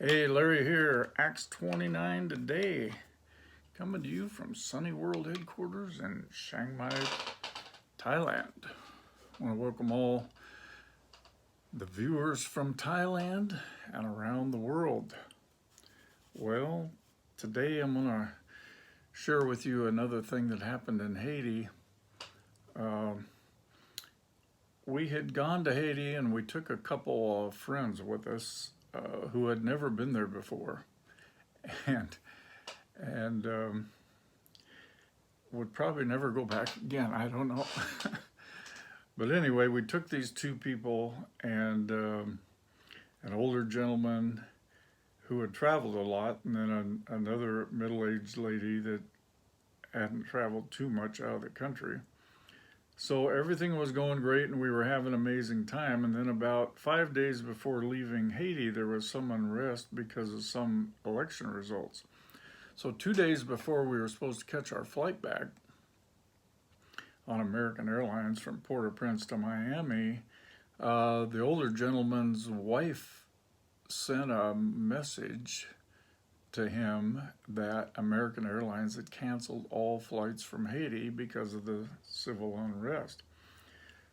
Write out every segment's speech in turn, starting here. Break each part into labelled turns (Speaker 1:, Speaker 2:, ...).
Speaker 1: Hey, Larry here, Acts 29 today, coming to you from Sunny World headquarters in Chiang Mai, Thailand. I want to welcome all the viewers from Thailand and around the world. Well, today I'm going to share with you another thing that happened in Haiti. We had gone to Haiti and we took a couple of friends with us who had never been there before, and would probably never go back again. I don't know. But anyway, we took these two people and an older gentleman who had traveled a lot, and then another middle-aged lady that hadn't traveled too much out of the country. So everything was going great and we were having an amazing time. And then about 5 days before leaving Haiti, there was some unrest because of some election results. So 2 days before we were supposed to catch our flight back on American Airlines from Port-au-Prince to Miami, the older gentleman's wife sent a message to him that American Airlines had canceled all flights from Haiti because of the civil unrest.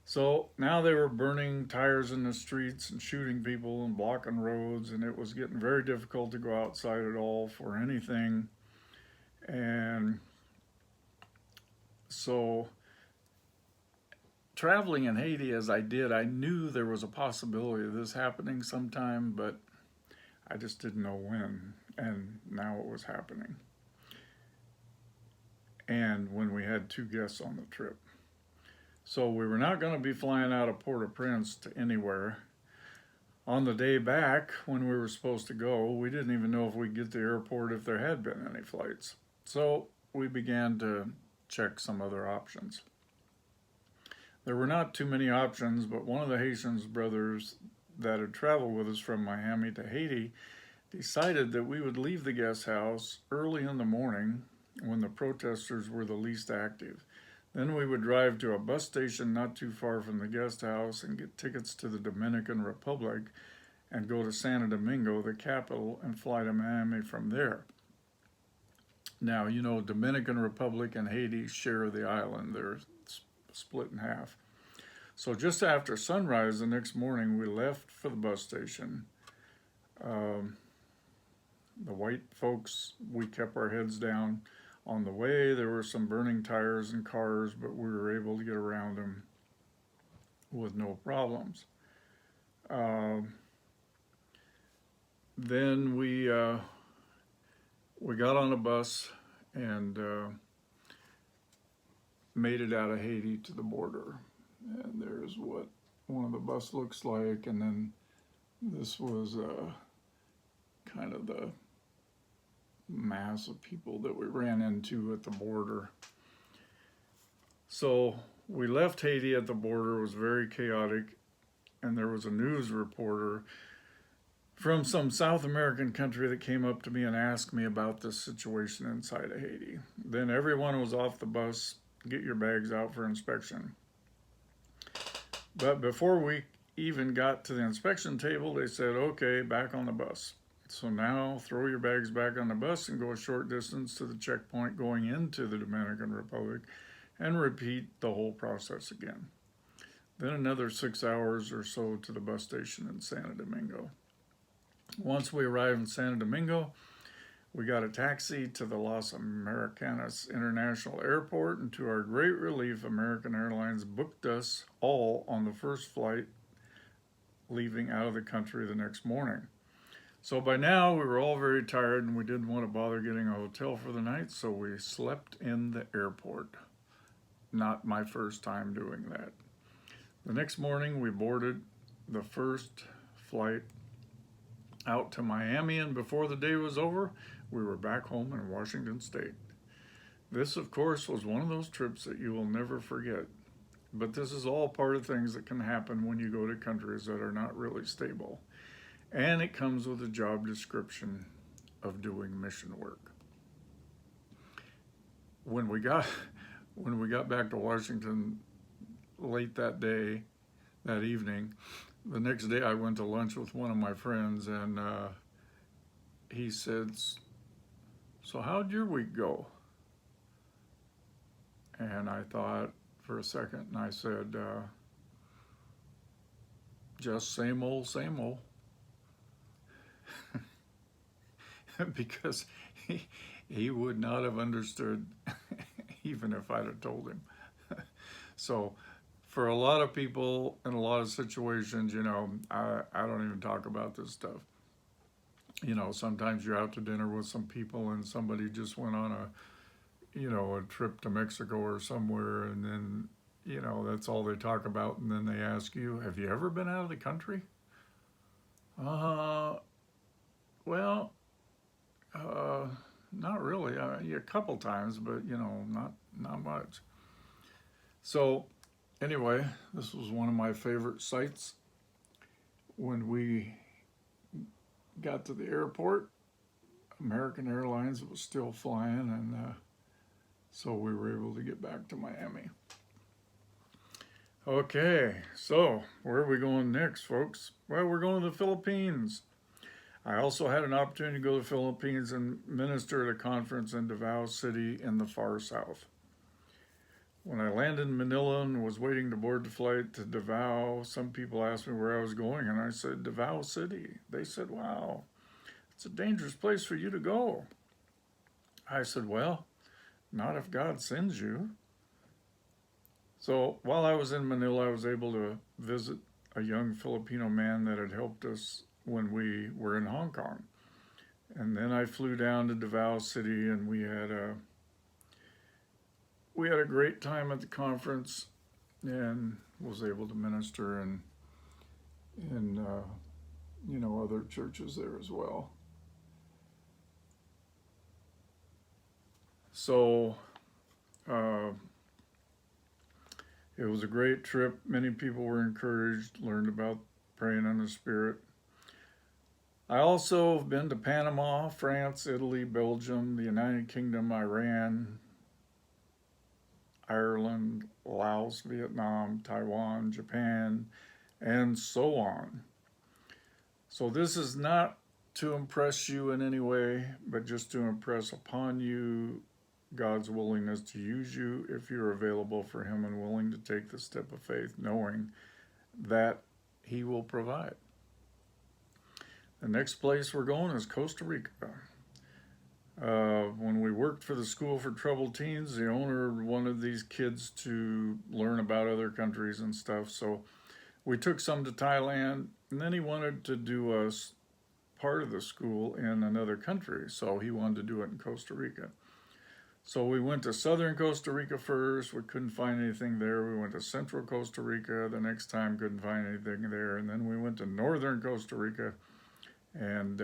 Speaker 1: So now they were burning tires in the streets and shooting people and blocking roads, and it was getting very difficult to go outside at all for anything. And so traveling in Haiti as I did, I knew there was a possibility of this happening sometime, but I just didn't know when. And now it was happening. And when we had two guests on the trip. So we were not going to be flying out of Port-au-Prince to anywhere. On the day back, when we were supposed to go, we didn't even know if we'd get to the airport if there had been any flights. So we began to check some other options. There were not too many options, but one of the Haitian brothers that had traveled with us from Miami to Haiti decided that we would leave the guest house early in the morning when the protesters were the least active. Then we would drive to a bus station not too far from the guest house and get tickets to the Dominican Republic and go to Santo Domingo, the capital, and fly to Miami from there. Now, you know, Dominican Republic and Haiti share the island. They're split in half. So just after sunrise the next morning, we left for the bus station. The white folks, we kept our heads down. On the way, there were some burning tires and cars, but we were able to get around them with no problems. Then we got on a bus and made it out of Haiti to the border. And there's what one of the bus looks like, and then this was kind of the mass of people that we ran into at the border. So we left Haiti at the border. It was very chaotic, and there was a news reporter from some South American country that came up to me and asked me about this situation inside of Haiti. Then everyone was off the bus. Get your bags out for inspection. But before we even got to the inspection table, they said, okay, back on the bus. So now throw your bags back on the bus and go a short distance to the checkpoint going into the Dominican Republic and repeat the whole process again. Then another 6 hours or so to the bus station in Santo Domingo. Once we arrived in Santo Domingo, we got a taxi to the Las Americanas International Airport, and to our great relief, American Airlines booked us all on the first flight leaving out of the country the next morning. So by now, we were all very tired and we didn't want to bother getting a hotel for the night, so we slept in the airport. Not my first time doing that. The next morning, we boarded the first flight out to Miami, and before the day was over, we were back home in Washington State. This, of course, was one of those trips that you will never forget. But this is all part of things that can happen when you go to countries that are not really stable. And it comes with a job description of doing mission work. When we got back to Washington late that evening, the next day I went to lunch with one of my friends, and he said, "So how'd your week go?" And I thought for a second, and I said, "Just same old, same old." Because he would not have understood even if I'd have told him. So for a lot of people in a lot of situations, I don't even talk about this stuff. Sometimes you're out to dinner with some people and somebody just went on a trip to Mexico or somewhere, and then, that's all they talk about. And then they ask you, have you ever been out of the country? Well, not really. Yeah, a couple times, but, not much. So anyway, this was one of my favorite sights. When we got to the airport, American Airlines was still flying, and so we were able to get back to Miami. Okay, so where are we going next, folks? Well, we're going to the Philippines. I also had an opportunity to go to the Philippines and minister at a conference in Davao City in the far south. When I landed in Manila and was waiting to board the flight to Davao, some people asked me where I was going, and I said, Davao City. They said, wow, it's a dangerous place for you to go. I said, well, not if God sends you. So while I was in Manila, I was able to visit a young Filipino man that had helped us when we were in Hong Kong. And then I flew down to Davao City, and we had a great time at the conference, and was able to minister in other churches there as well. So it was a great trip. Many people were encouraged, learned about praying in the Spirit. I also have been to Panama, France, Italy, Belgium, the United Kingdom, Iran, Ireland, Laos, Vietnam, Taiwan, Japan, and so on. So this is not to impress you in any way, but just to impress upon you God's willingness to use you if you're available for Him and willing to take the step of faith, knowing that He will provide. The next place we're going is Costa Rica. When we worked for the School for Troubled Teens, the owner wanted these kids to learn about other countries and stuff. So we took some to Thailand, and then he wanted to do us part of the school in another country. So he wanted to do it in Costa Rica. So we went to southern Costa Rica first. We couldn't find anything there. We went to central Costa Rica. The next time, couldn't find anything there. And then we went to northern Costa Rica, and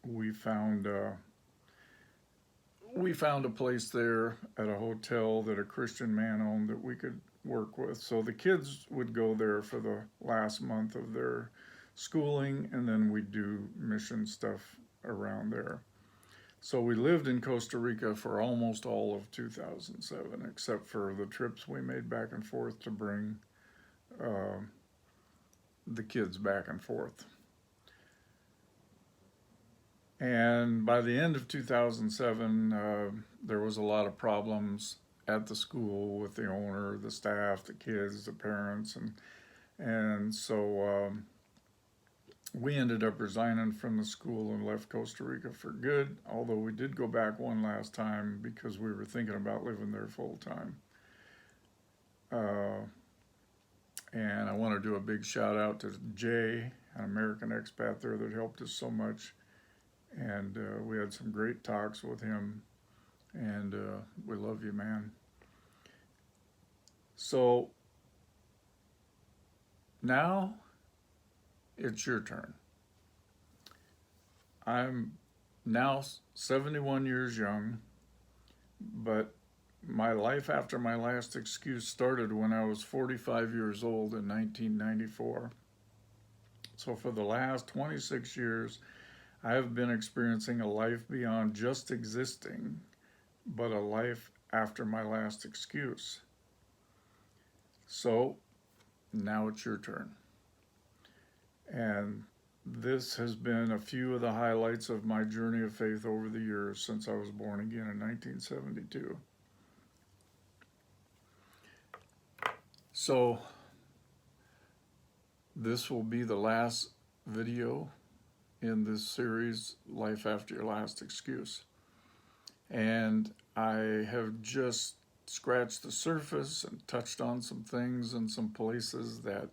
Speaker 1: we found a place there at a hotel that a Christian man owned that we could work with. So the kids would go there for the last month of their schooling, and then we'd do mission stuff around there. So we lived in Costa Rica for almost all of 2007, except for the trips we made back and forth to bring the kids back and forth. And by the end of 2007, there was a lot of problems at the school with the owner, the staff, the kids, the parents, and so we ended up resigning from the school and left Costa Rica for good, although we did go back one last time because we were thinking about living there full time. And I want to do a big shout out to Jay, an American expat there that helped us so much. And we had some great talks with him, and we love you, man. So now it's your turn. I'm now 71 years young, but my life after my last excuse started when I was 45 years old in 1994. So for the last 26 years, I have been experiencing a life beyond just existing, but a life after my last excuse. So now it's your turn. And this has been a few of the highlights of my journey of faith over the years since I was born again in 1972. So this will be the last video in this series, Life After Your Last Excuse. And I have just scratched the surface and touched on some things and some places that,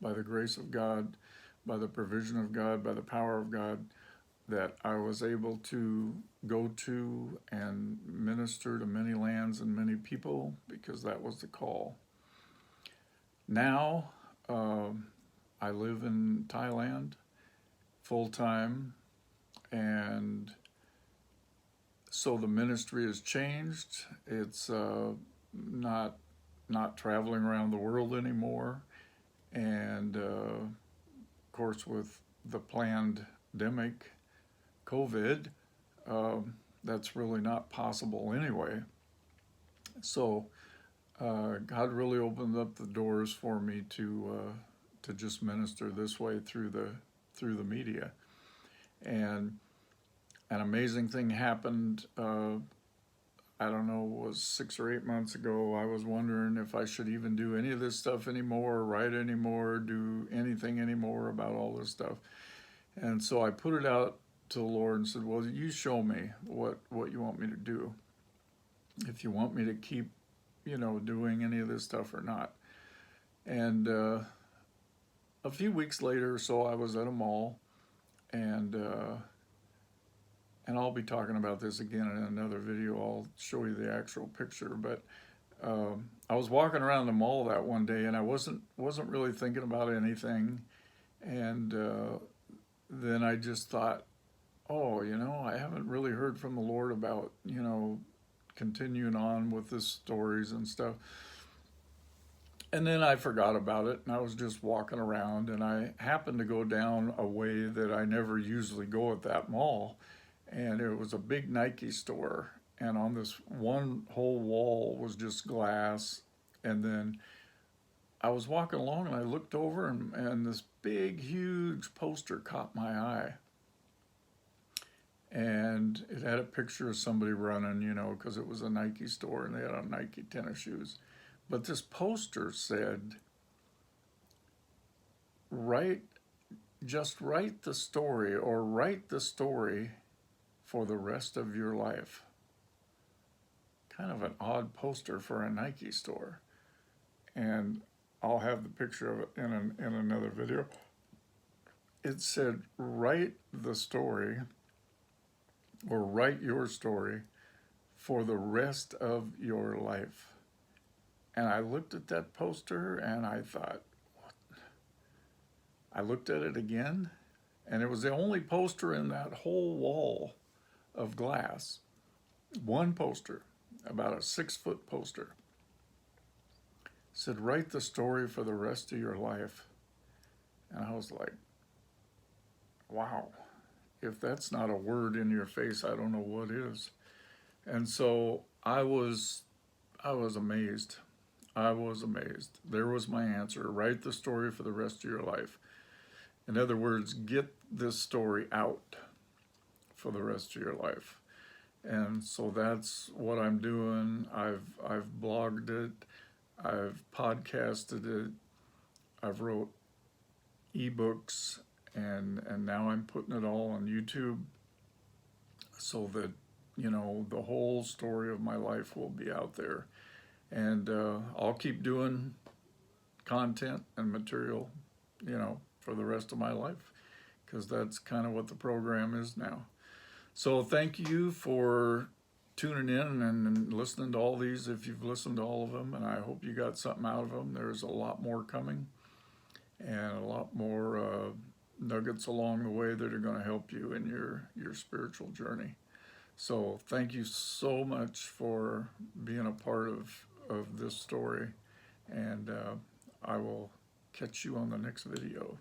Speaker 1: by the grace of God, by the provision of God, by the power of God, that I was able to go to and minister to many lands and many people, because that was the call. Now, I live in Thailand full-time, and so the ministry has changed. It's not traveling around the world anymore, and of course with the pandemic, COVID, that's really not possible anyway. So God really opened up the doors for me to just minister this way through the media. And an amazing thing happened, I don't know, it was 6 or 8 months ago. I was wondering if I should even do any of this stuff anymore, write anymore, do anything anymore about all this stuff. And so I put it out to the Lord and said, well, you show me what you want me to do. If you want me to keep, doing any of this stuff or not. And a few weeks later or so, I was at a mall, and I'll be talking about this again in another video. I'll show you the actual picture. But I was walking around the mall that one day, and I wasn't really thinking about anything. And then I just thought, oh, I haven't really heard from the Lord about, continuing on with the stories and stuff. And then I forgot about it, and I was just walking around, and I happened to go down a way that I never usually go at that mall. And it was a big Nike store, and on this one whole wall was just glass. And then I was walking along, and I looked over, and this big, huge poster caught my eye. And it had a picture of somebody running, because it was a Nike store, and they had on Nike tennis shoes. But this poster said, just write the story, or write the story for the rest of your life. Kind of an odd poster for a Nike store. And I'll have the picture of it in another video. It said, write the story, or write your story for the rest of your life. And I looked at that poster, and I thought, what? I looked at it again, and it was the only poster in that whole wall of glass. One poster, about a 6-foot poster, said, write the story for the rest of your life. And I was like, wow, if that's not a word in your face, I don't know what is. And so I was amazed. I was amazed. There was my answer. Write the story for the rest of your life. In other words, get this story out for the rest of your life. And so that's what I'm doing. I've blogged it, I've podcasted it, I've wrote ebooks, and now I'm putting it all on YouTube, so that the whole story of my life will be out there. And I'll keep doing content and material, for the rest of my life, because that's kind of what the program is now. So thank you for tuning in and listening to all these, if you've listened to all of them, and I hope you got something out of them. There's a lot more coming, and a lot more nuggets along the way that are going to help you in your spiritual journey. So thank you so much for being a part of this story, and I will catch you on the next video.